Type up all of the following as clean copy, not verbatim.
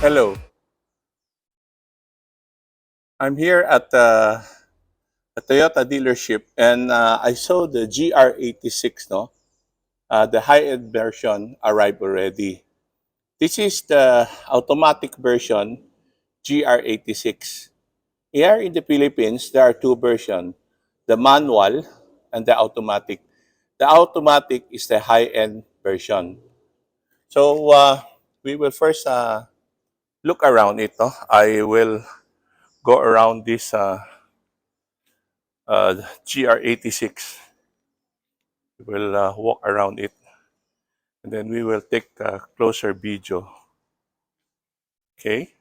Hello, I'm here at a Toyota dealership, and I saw the GR86, no? The high-end version arrived already. This is the automatic version, GR86. Here in the Philippines, there are two versions, the manual and the automatic. The automatic is the high-end version. So we will first look around it. No? I will go around this GR86. We will walk around it, and then we will take a closer video. Okay.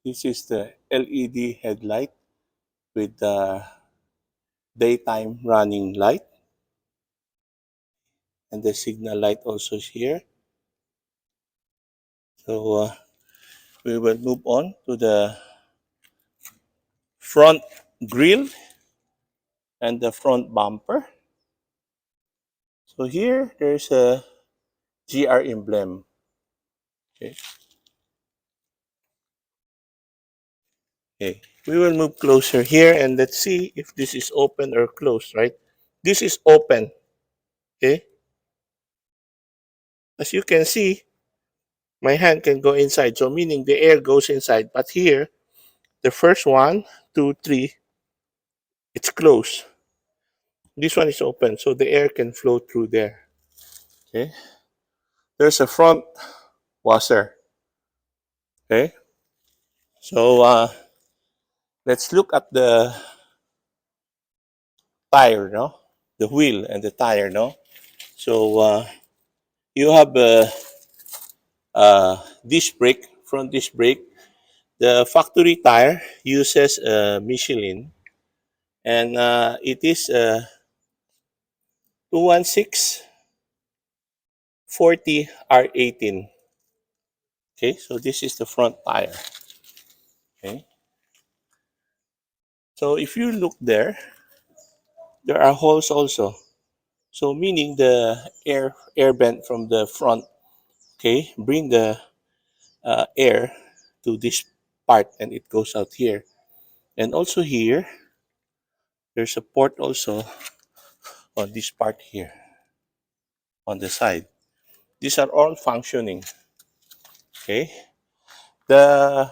This is the LED headlight with the daytime running light, and the signal light also is here. So we will move on to the front grille and the front bumper. So here there's a GR emblem. Okay. Okay. We will move closer here, and let's see if this is open or closed, right? This is open. Okay. As you can see, my hand can go inside, so meaning the air goes inside. But here, the first one, two, three, it's closed. This one is open, so the air can flow through there. Okay. There's a front washer. Okay. So let's look at the tire, no? The wheel and the tire, no? So you have a disc brake, front disc brake. The factory tire uses Michelin, and it is 216/40 R18. Okay, so this is the front tire. Okay, so if you look there, there are holes also. So meaning the air vent from the front, okay, bring the air to this part, and it goes out here. And also here, there's a port also on this part here, on the side. These are all functioning. Okay. The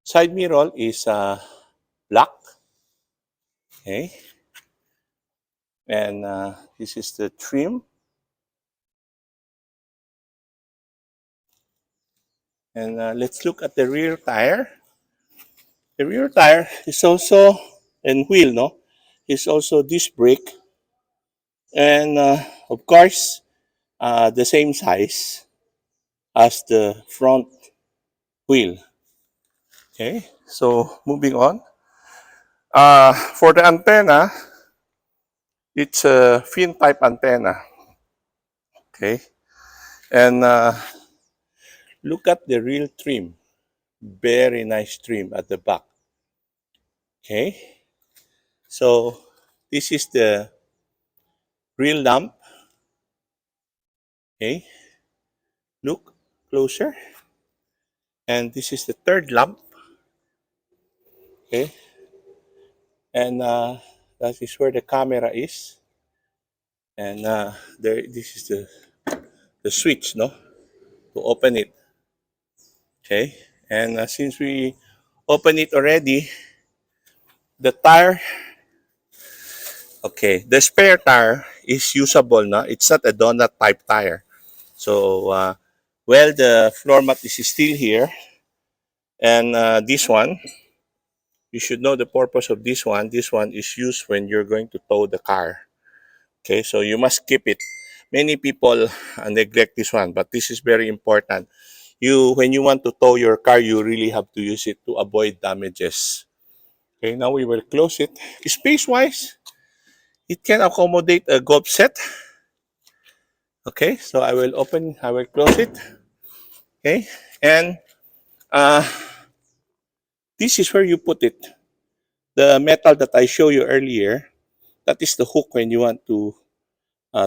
side mirror is black. Okay. And this is the trim. And let's look at the rear tire. The rear tire is also, and wheel, no? Is also disc brake. And of course, the same size as the front wheel. Okay, so moving on. For the antenna, it's a fin type antenna. Okay, and look at the real trim. Very nice trim at the back. Okay, So this is the real lamp. Okay, look closer. And this is the third lamp. Okay, and that is where the camera is. And there, this is the switch, no, to open it. Okay, and since we open it already, the tire. Okay, the spare tire is usable, no. It's not a donut type tire. So well, the floor mat is still here, and this one, you should know the purpose of this one. This one is used when you're going to tow the car. Okay, so you must keep it. Many people neglect this one, but this is very important. When you want to tow your car, you really have to use it to avoid damages. Okay, now we will close it. Space-wise, it can accommodate a golf set. Okay, so I will close it. Okay, and uh, this is where you put it. The metal that I showed you earlier, that is the hook when you want to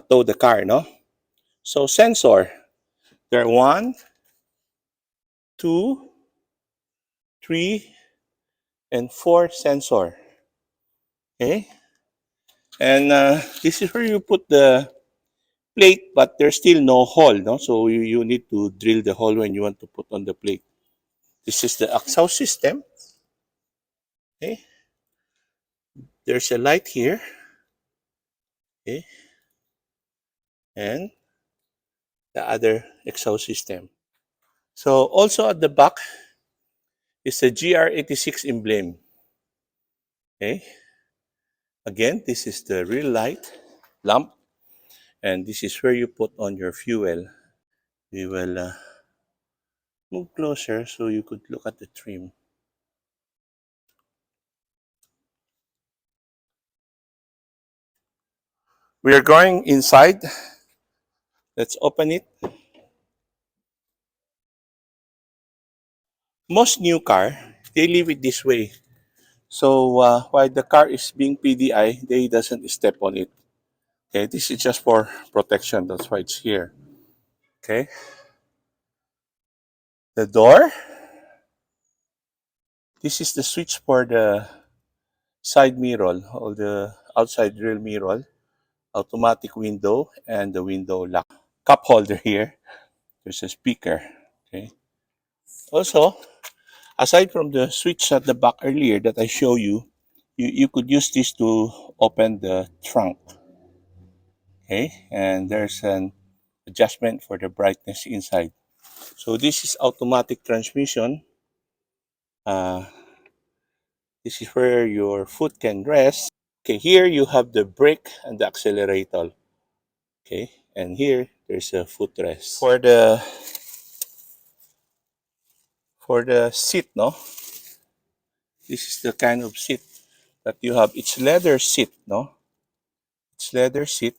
tow the car, no? So sensor, there are 1, 2, 3, and 4 sensor. Okay, and this is where you put the plate, but there's still no hole, no? So you need to drill the hole when you want to put on the plate. This is the exhaust system. Okay, there's a light here. Okay, and the other exhaust system. So also at the back is the GR86 emblem. Okay, again, this is the real light lamp, and this is where you put on your fuel. We will move closer so you could look at the trim. We are going inside. Let's open it. Most new car, they leave it this way. So while the car is being PDI, they doesn't step on it. Okay, this is just for protection. That's why it's here. Okay, the door. This is the switch for the side mirror or the outside rear mirror, automatic window, and the window lock. Cup holder here. There's a speaker. Okay. Also, aside from the switch at the back earlier that I show you, you could use this to open the trunk. Okay, and there's an adjustment for the brightness inside. So this is automatic transmission. Uh, this is where your foot can rest. Okay, here you have the brake and the accelerator. Okay, and here there's a footrest. For the seat, no? This is the kind of seat that you have. It's leather seat, no? It's leather seat.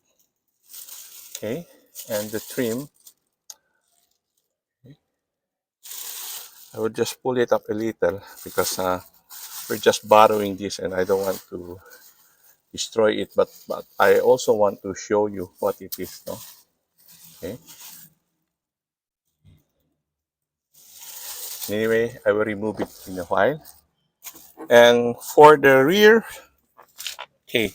Okay, and the trim. I will just pull it up a little because we're just borrowing this and I don't want to destroy it, but I also want to show you what it is, no? Okay. Anyway, I will remove it in a while. And for the rear, okay,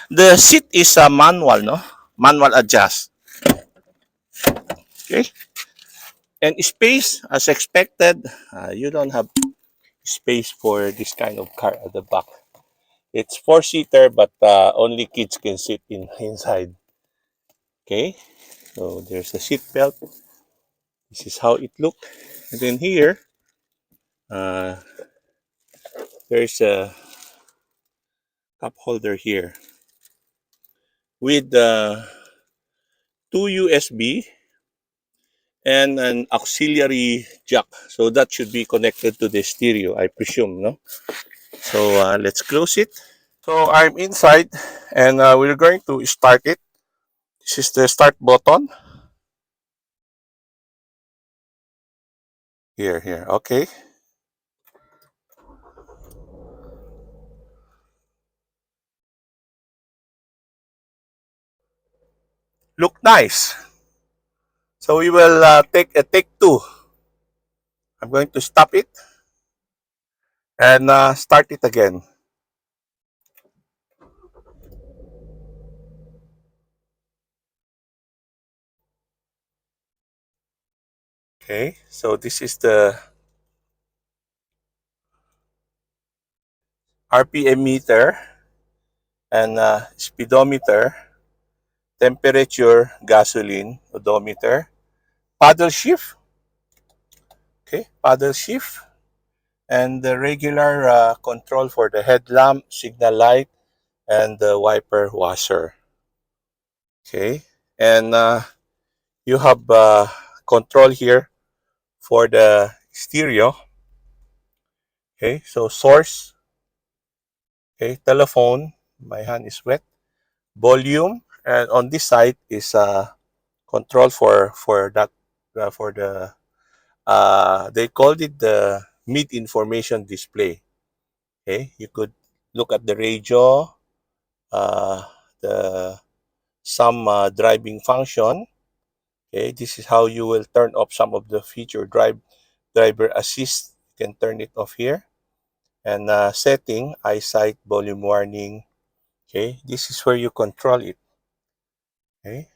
the seat is a manual, no? Manual adjust. Okay. And space, as expected, you don't have space for this kind of car at the back. It's four-seater, but only kids can sit inside. Okay. So there's the seat belt. This is how it looked. And then here, uh, there's a cup holder here with two USB and an auxiliary jack. So that should be connected to the stereo, I presume, no? So let's close it. So I'm inside and we're going to start it. This is the start button. Here. Okay. Nice. So we will take a take two. I'm going to stop it and start it again. Okay, so this is the RPM meter and speedometer, temperature, gasoline, odometer, paddle shift. Okay, paddle shift, and the regular control for the headlamp, signal light, and the wiper washer. Okay, and you have control here for the stereo. Okay, so source, okay, telephone, my hand is wet, volume, and on this side is control for that for the they called it the mid information display. Okay, you could look at the radio, uh, the some driving function. Okay, this is how you will turn off some of the feature driver assist. You can turn it off here, and setting eyesight, volume warning. Okay, this is where you control it. Okay,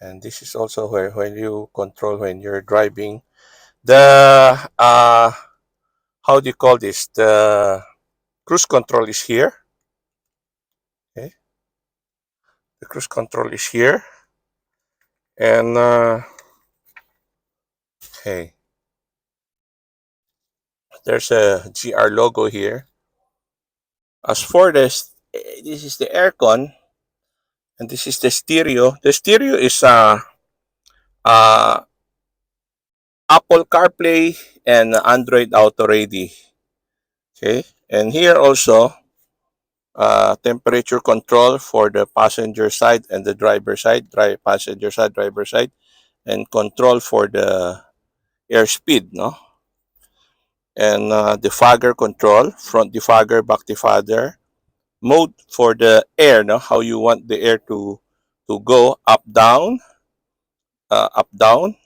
and this is also where when you control when you're driving the how do you call this, the cruise control is here. Okay, the cruise control is here, and okay, there's a GR logo here. As for this, this is the aircon, and this is the stereo. The stereo is uh, Apple CarPlay and Android Auto Ready. Okay, and here also temperature control for the passenger side and the driver side, passenger side, driver side, and control for the airspeed, no? And defogger control, front defogger, back defogger, mode for the air, no? How you want the air to go, up down,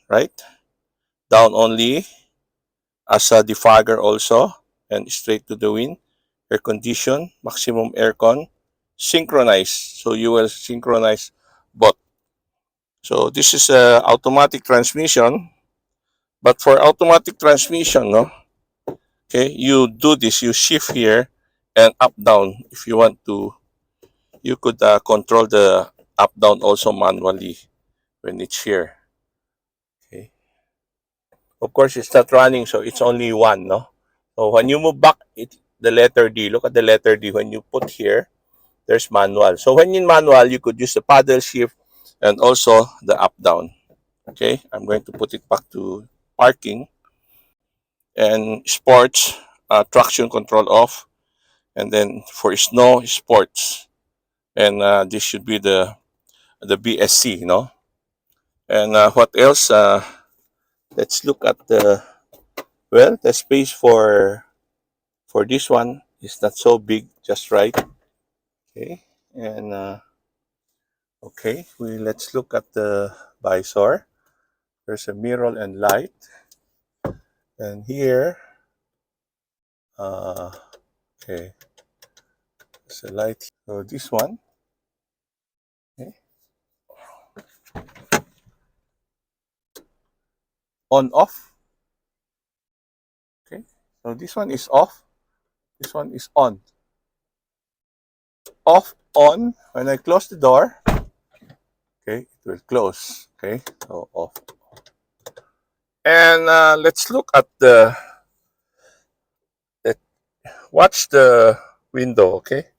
right? Down only as a defogger also, and straight to the wind. Air condition, maximum aircon, synchronize. So you will synchronize both. So this is a automatic transmission. But for automatic transmission, no, okay, you do this. You shift here and up down. If you want to, you could control the up down also manually when it's here. Okay. Of course, it's not running, so it's only one, no. So when you move back, it the letter D. Look at the letter D. When you put here, there's manual. So when in manual, you could use the paddle shift and also the up down. Okay, I'm going to put it back to parking, and sports, traction control off, and then for snow, sports, and this should be the BSC, you know. And what else? Let's look at the space for this one is not so big, just right. Okay, and okay, let's look at the visor. There's a mirror and light, and here, uh, okay, there's a light. So this one, okay, on off. Okay, so this one is off. This one is on. Off, on. When I close the door, okay, it will close. Okay, so off. And let's look at watch the window. Okay,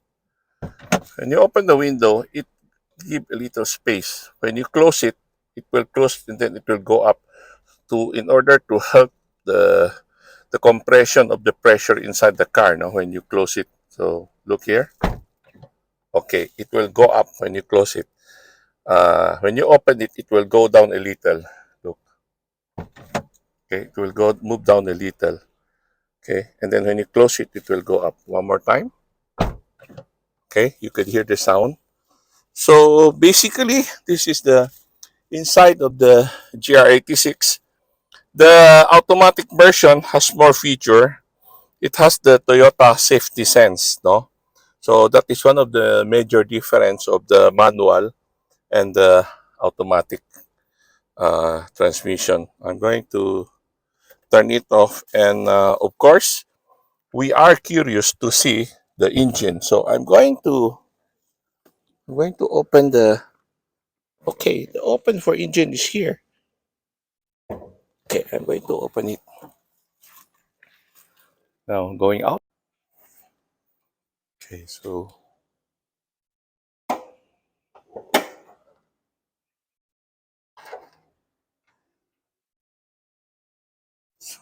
when you open the window, it give a little space. When you close it, it will close and then it will go up to in order to help the compression of the pressure inside the car. Now, when you close it, so look here. Okay, it will go up when you close it. When you open it, it will go down a little. Look. Okay, it will go move down a little. Okay, and then when you close it, it will go up one more time. Okay, you could hear the sound. So basically, this is the inside of the GR86. The automatic version has more feature. It has the Toyota safety sense, no? So that is one of the major difference of the manual and the automatic transmission. I'm going to turn it off, and of course, we are curious to see the engine. So I'm going to open the. Okay, the open for engine is here. Okay, I'm going to open it now. Going out. Okay, so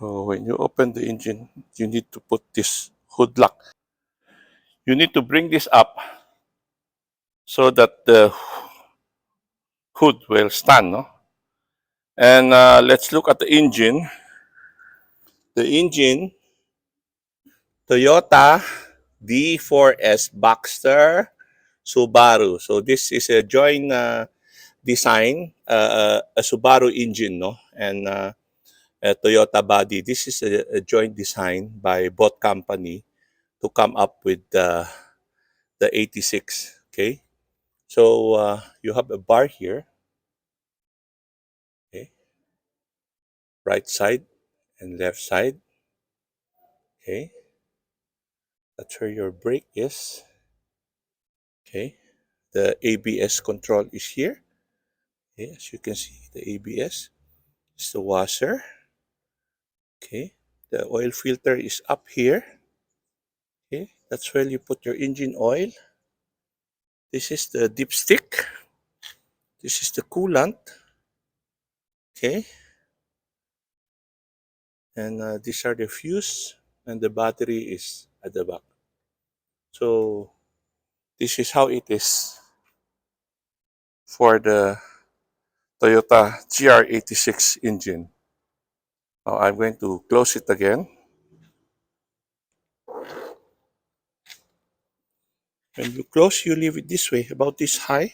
when you open the engine, you need to put this hood lock. You need to bring this up so that the hood will stand, no? And let's look at the engine. The engine, Toyota D4S Boxster Subaru. So this is a joint design, a Subaru engine, no? And a Toyota body. This is a joint design by both company to come up with the 86. Okay, so you have a bar here. Okay, right side and left side. Okay, that's where your brake is. Okay, the ABS control is here. Okay, as you can see, the ABS is the washer. Okay, the oil filter is up here. Okay, that's where you put your engine oil. This is the dipstick. This is the coolant. Okay, and these are the fuse, and the battery is at the back. So this is how it is for the Toyota GR86 engine. Now I'm going to close it again. When you close, you leave it this way, about this high.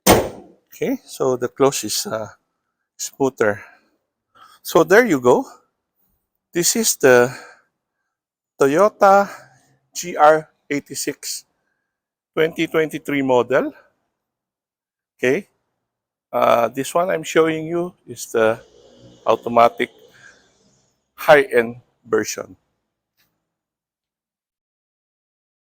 Okay, so the close is smoother. So there you go. This is the Toyota GR86 2023 model. Okay, this one I'm showing you is the automatic high-end version.